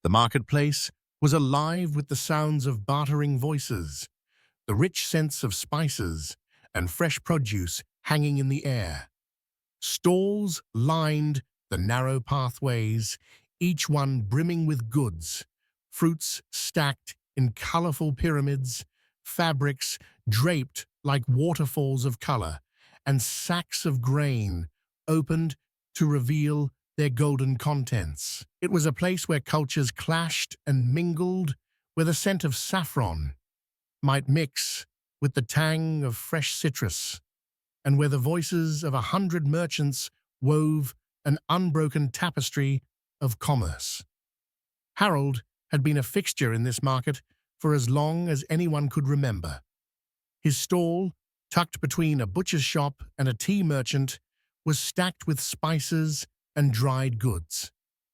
The marketplace was alive with the sounds of bartering voices, the rich scents of spices and fresh produce hanging in the air. Stalls lined the narrow pathways, each one brimming with goods, fruits stacked in colorful pyramids, fabrics draped like waterfalls of color, and sacks of grain opened to reveal their golden contents. It was a place where cultures clashed and mingled, where the scent of saffron might mix with the tang of fresh citrus, and where the voices of 100 merchants wove an unbroken tapestry of commerce. Harold had been a fixture in this market for as long as anyone could remember. His stall, tucked between a butcher's shop and a tea merchant, was stacked with spices and dried goods.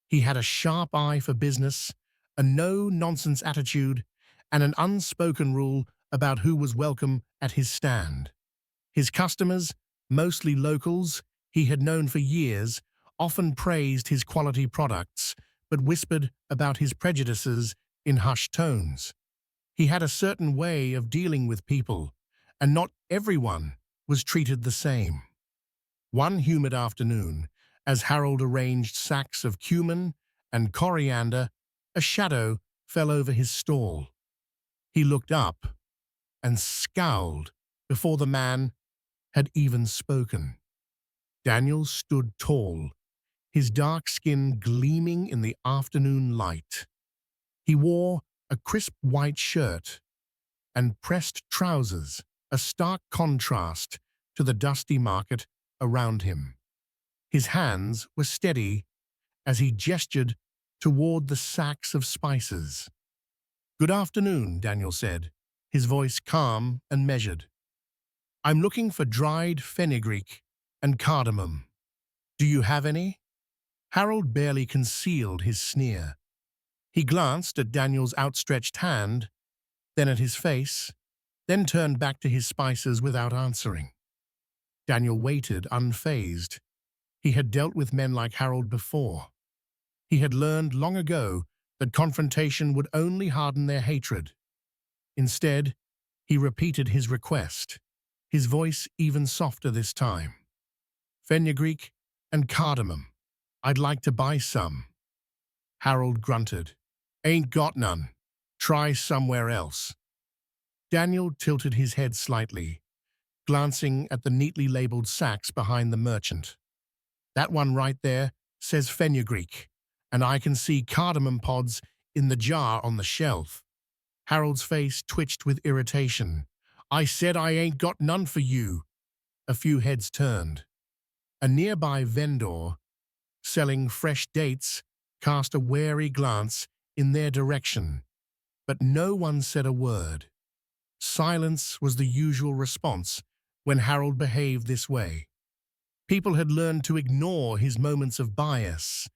He had a sharp eye for business, a no-nonsense attitude, and an unspoken rule about who was welcome at his stand. His customers, mostly locals he had known for years, often praised his quality products, but whispered about his prejudices in hushed tones. He had a certain way of dealing with people, and not everyone was treated the same. One humid afternoon, as Harold arranged sacks of cumin and coriander, a shadow fell over his stall. He looked up and scowled before the man had even spoken. Daniel stood tall, his dark skin gleaming in the afternoon light. He wore a crisp white shirt and pressed trousers, a stark contrast to the dusty market around him. His hands were steady as he gestured toward the sacks of spices. "Good afternoon," Daniel said, his voice calm and measured. "I'm looking for dried fenugreek and cardamom. Do you have any?" Harold barely concealed his sneer. He glanced at Daniel's outstretched hand, then at his face, then turned back to his spices without answering. Daniel waited, unfazed. He had dealt with men like Harold before. He had learned long ago that confrontation would only harden their hatred. Instead, he repeated his request, his voice even softer this time. "Fenugreek and cardamom. I'd like to buy some." Harold grunted. "Ain't got none. Try somewhere else." Daniel tilted his head slightly, glancing at the neatly labeled sacks behind the merchant. "That one right there says fenugreek, and I can see cardamom pods in the jar on the shelf." Harold's face twitched with irritation. "I said I ain't got none for you." A few heads turned. A nearby vendor, selling fresh dates, cast a wary glance in their direction, but no one said a word. Silence was the usual response when Harold behaved this way. People had learned to ignore his moments of bias.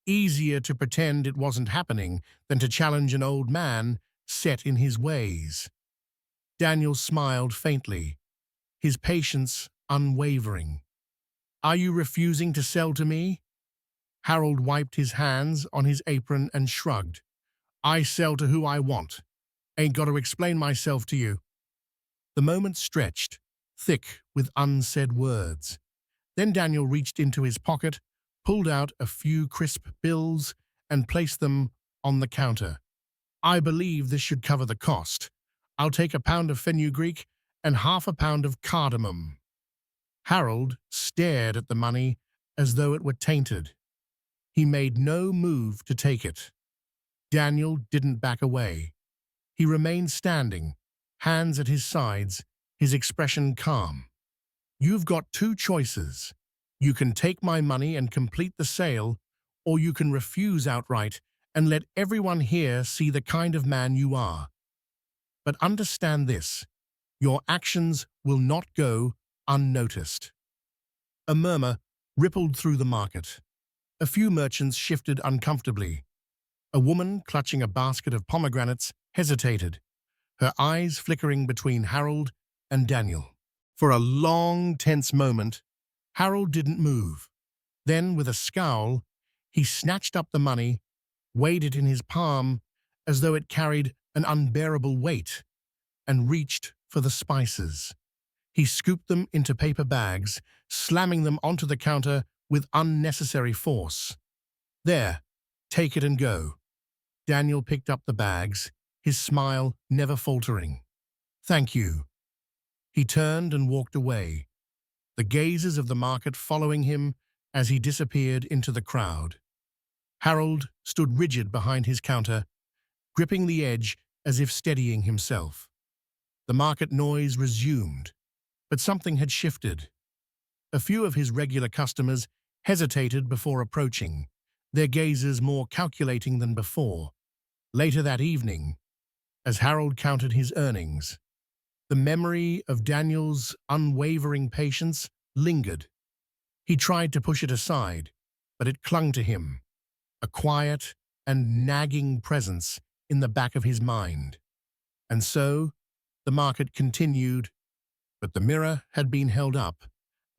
Easier to pretend it wasn't happening than to challenge an old man set in his ways. Daniel smiled faintly, his patience unwavering. "Are you refusing to sell to me?" Harold wiped his hands on his apron and shrugged. "I sell to who I want. Ain't got to explain myself to you." The moment stretched, thick with unsaid words. Then Daniel reached into his pocket, pulled out a few crisp bills, and placed them on the counter. "I believe this should cover the cost. I'll take a pound of fenugreek and half a pound of cardamom." Harold stared at the money as though it were tainted. He made no move to take it. Daniel didn't back away. He remained standing, hands at his sides, his expression calm. "You've got two choices. You can take my money and complete the sale, or you can refuse outright and let everyone here see the kind of man you are. But understand this, your actions will not go unnoticed." A murmur rippled through the market. A few merchants shifted uncomfortably. A woman clutching a basket of pomegranates hesitated, her eyes flickering between Harold and Daniel. For a long, tense moment, Harold didn't move. Then, with a scowl, he snatched up the money, weighed it in his palm as though it carried an unbearable weight, and reached for the spices. He scooped them into paper bags, slamming them onto the counter with unnecessary force. "There, take it and go." Daniel picked up the bags, his smile never faltering. "Thank you." He turned and walked away, the gazes of the market following him as he disappeared into the crowd. Harold stood rigid behind his counter, gripping the edge as if steadying himself. The market noise resumed, but something had shifted. A few of his regular customers hesitated before approaching, their gazes more calculating than before. Later that evening, as Harold counted his earnings, the memory of Daniel's unwavering patience lingered. He tried to push it aside, but it clung to him, a quiet and nagging presence in the back of his mind. And so, the market continued, but the mirror had been held up,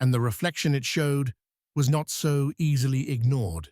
and the reflection it showed was not so easily ignored.